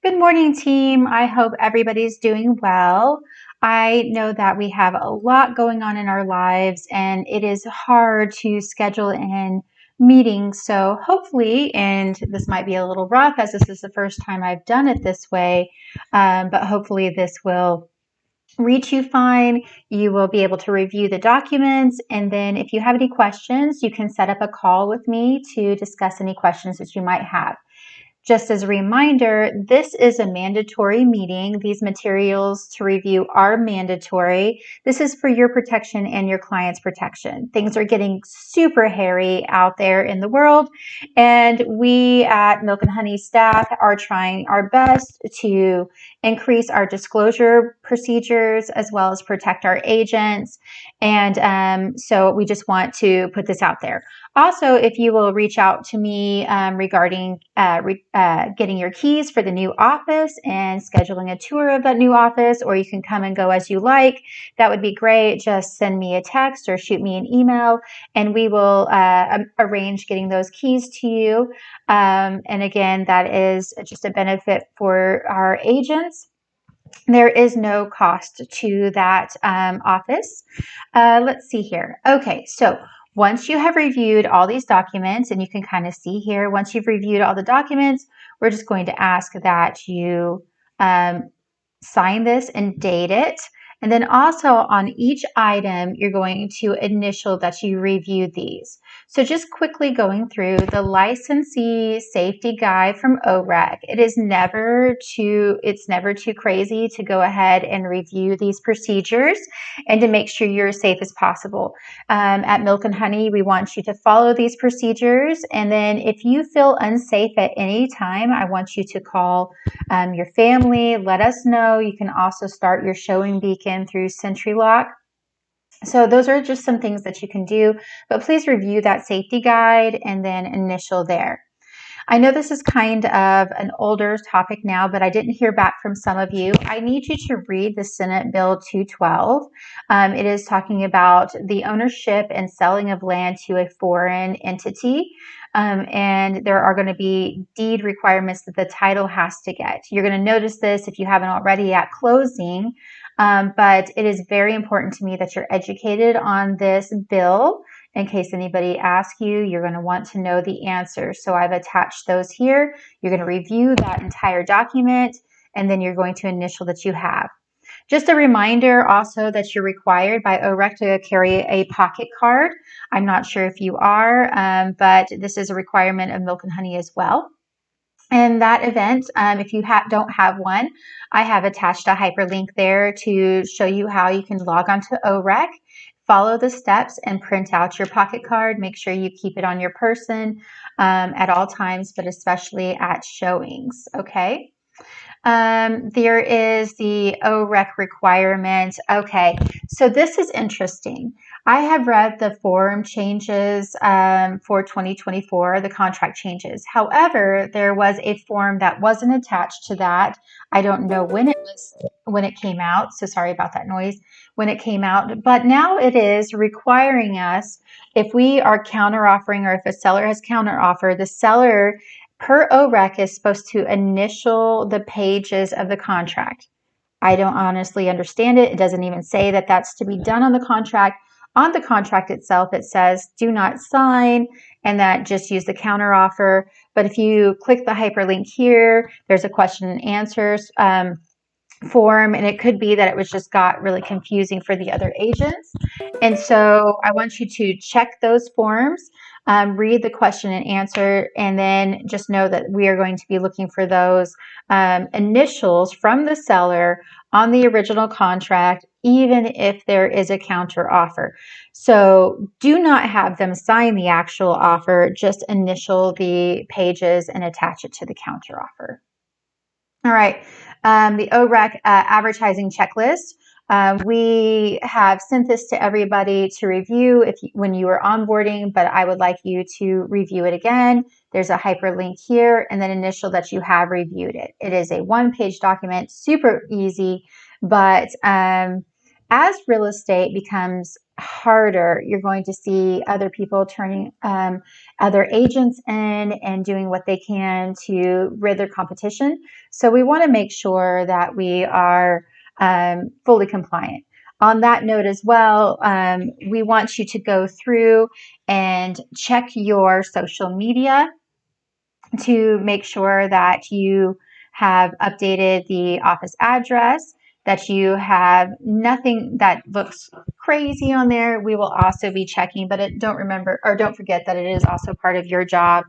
Good morning, team. I hope everybody's doing well. I know that we have a lot going on in our lives and it is hard to schedule in meetings. So hopefully, and this might be a little rough as this is the first time I've done it this way, but hopefully this will reach you fine. You will be able to review the documents. And then if you have any questions, you can set up a call with me to discuss any questions that you might have. Just as a reminder, this is a mandatory meeting. These materials to review are mandatory. This is for your protection and your client's protection. Things are getting super hairy out there in the world, and we at Milk and Honey staff are trying our best to increase our disclosure procedures as well as protect our agents. And so we just want to put this out there. Also, if you will reach out to me regarding getting your keys for the new office and scheduling a tour of that new office, or you can come and go as you like, that would be great. Just send me a text or shoot me an email, and we will arrange getting those keys to you. And again, that is just a benefit for our agents. There is no cost to that office. Let's see here. Okay, so once you have reviewed all these documents, and you can kind of see here, once you've reviewed all the documents, we're just going to ask that you sign this and date it. And then also on each item, you're going to initial that you reviewed these. So just quickly going through the licensee safety guide from OREC. It's never too crazy to go ahead and review these procedures and to make sure you're as safe as possible. At Milk and Honey, we want you to follow these procedures. And then if you feel unsafe at any time, I want you to call your family, let us know. You can also start your showing beacon through SentryLock. So those are just some things that you can do, but please review that safety guide and then initial there. I know this is kind of an older topic now, but I didn't hear back from some of you. I need you to read the Senate Bill 212. It is talking about the ownership and selling of land to a foreign entity. And there are going to be deed requirements that the title has to get. You're going to notice this if you haven't already at closing, but it is very important to me that you're educated on this bill. In case anybody asks you, you're going to want to know the answers. So I've attached those here. You're going to review that entire document, and then you're going to initial that you have. Just a reminder also that you're required by OREC to carry a pocket card. I'm not sure if you are, but this is a requirement of Milk and Honey as well. In that event, if you don't have one, I have attached a hyperlink there to show you how you can log onto OREC, follow the steps, and print out your pocket card. Make sure you keep it on your person at all times, but especially at showings, okay? There is the OREC requirement. Okay, so this is interesting. I have read the form changes for 2024, the contract changes. However, there was a form that wasn't attached to that. I don't know when it came out, so sorry about that noise, when it came out, but now it is requiring us, if we are counter offering or if a seller has counter offer, the seller per OREC is supposed to initial the pages of the contract. I don't honestly understand it. It doesn't even say that that's to be done on the contract. On the contract itself, it says do not sign and that just use the counter offer. But if you click the hyperlink here, there's a question and answers form, and it could be that it was just got really confusing for the other agents. And so I want you to check those forms, read the question and answer, and then just know that we are going to be looking for those initials from the seller on the original contract, even if there is a counter offer. So do not have them sign the actual offer, just initial the pages and attach it to the counter offer. All right, the OREC advertising checklist. We have sent this to everybody to review when you were onboarding, but I would like you to review it again. There's a hyperlink here, and then initial that you have reviewed it. It is a one-page document, super easy, but as real estate becomes harder. You're going to see other people turning other agents in and doing what they can to rid their competition. So we want to make sure that we are fully compliant. On that note as well, we want you to go through and check your social media to make sure that you have updated the office address, that you have nothing that looks crazy on there. We will also be checking, but don't forget that it is also part of your job.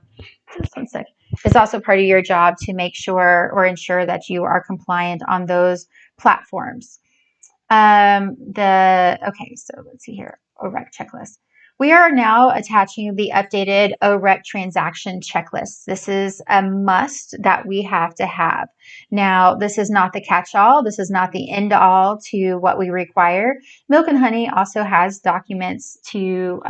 Just one sec. It's also part of your job to make sure or ensure that you are compliant on those platforms. Okay, so let's see here. OREC checklist. We are now attaching the updated OREC transaction checklist. This is a must that we have to have. Now, this is not the catch-all. This is not the end-all to what we require. Milk and Honey also has documents to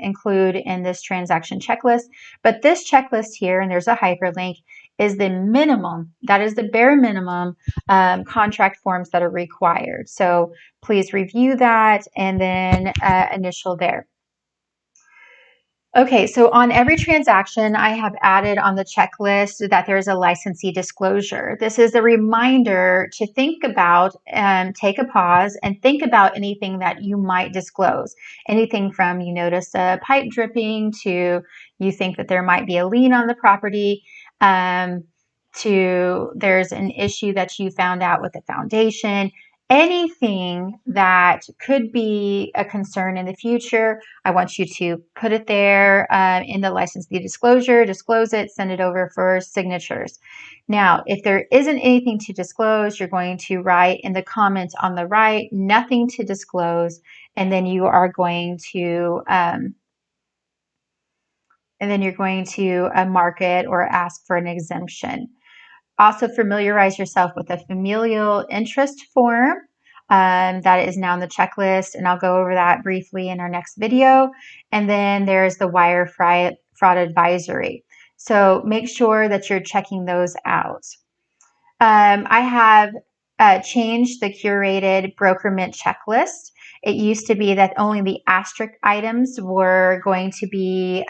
include in this transaction checklist, but this checklist here, and there's a hyperlink, is the minimum. That is the bare minimum contract forms that are required. So please review that and then initial there. Okay, so on every transaction, I have added on the checklist that there's a licensee disclosure. This is a reminder to think about, take a pause and think about anything that you might disclose. Anything from you notice a pipe dripping to you think that there might be a lien on the property, to there's an issue that you found out with the foundation. Anything that could be a concern in the future, I want you to put it there in the licensee disclosure, disclose it, send it over for signatures. Now, if there isn't anything to disclose, you're going to write in the comments on the right, nothing to disclose, and then you are going to mark it or ask for an exemption. Also familiarize yourself with a familial interest form that is now on the checklist, and I'll go over that briefly in our next video. And then there's the wire fraud advisory. So make sure that you're checking those out. I have changed the curated brokerment checklist. It used to be that only the asterisk items were going to be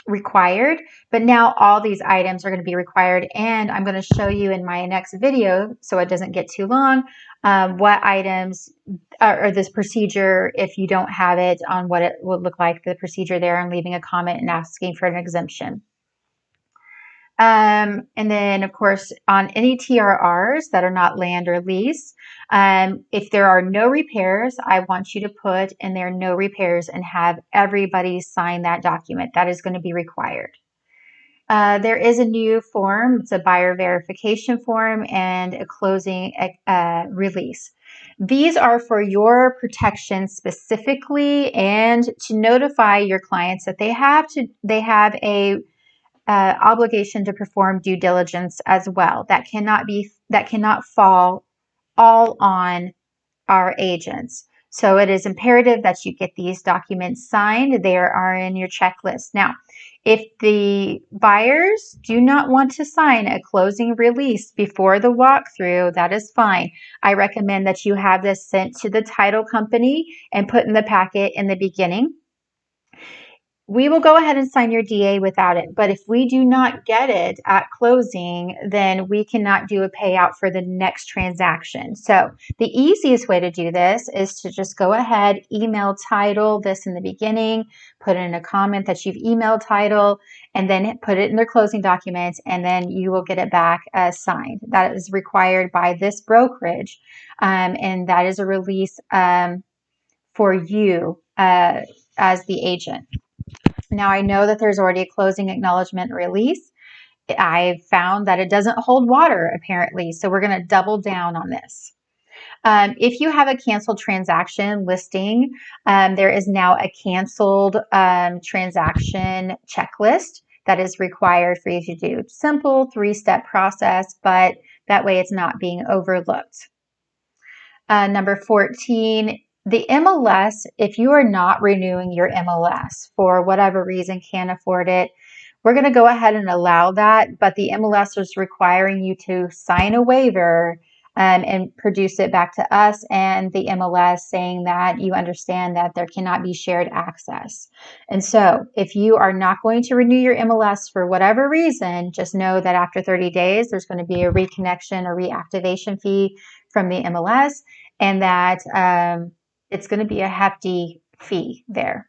required, but now all these items are going to be required, and I'm going to show you in my next video, so it doesn't get too long, what items or this procedure, if you don't have it, on what it would look like, the procedure there, and leaving a comment and asking for an exemption. And then, of course, on any TRRs that are not land or lease, if there are no repairs, I want you to put in there no repairs and have everybody sign that document. That is going to be required. There is a new form. It's a buyer verification form and a closing release. These are for your protection specifically, and to notify your clients that they have a obligation to perform due diligence as well. That cannot fall all on our agents. So it is imperative that you get these documents signed. They are in your checklist. Now, if the buyers do not want to sign a closing release before the walkthrough, that is fine. I recommend that you have this sent to the title company and put in the packet in the beginning. We will go ahead and sign your DA without it, but if we do not get it at closing, then we cannot do a payout for the next transaction. So the easiest way to do this is to just go ahead, email title this in the beginning, put in a comment that you've emailed title, and then put it in their closing documents, and then you will get it back signed. That is required by this brokerage, and that is a release for you as the agent. Now, I know that there's already a closing acknowledgement release. I found that it doesn't hold water, apparently, so we're going to double down on this. If you have a canceled transaction listing, there is now a canceled transaction checklist that is required for you to do. Simple 3-step process, but that way it's not being overlooked. Number 14, the MLS, if you are not renewing your MLS for whatever reason, can't afford it, we're going to go ahead and allow that, but the MLS is requiring you to sign a waiver and produce it back to us and the MLS saying that you understand that there cannot be shared access. And so if you are not going to renew your MLS for whatever reason, just know that after 30 days, there's going to be a reconnection or reactivation fee from the MLS, and that it's going to be a hefty fee there.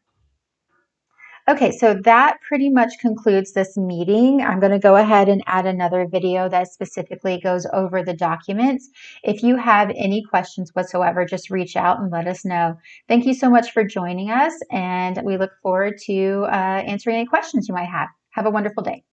Okay, so that pretty much concludes this meeting. I'm going to go ahead and add another video that specifically goes over the documents. If you have any questions whatsoever, just reach out and let us know. Thank you so much for joining us, and we look forward to answering any questions you might have. Have a wonderful day.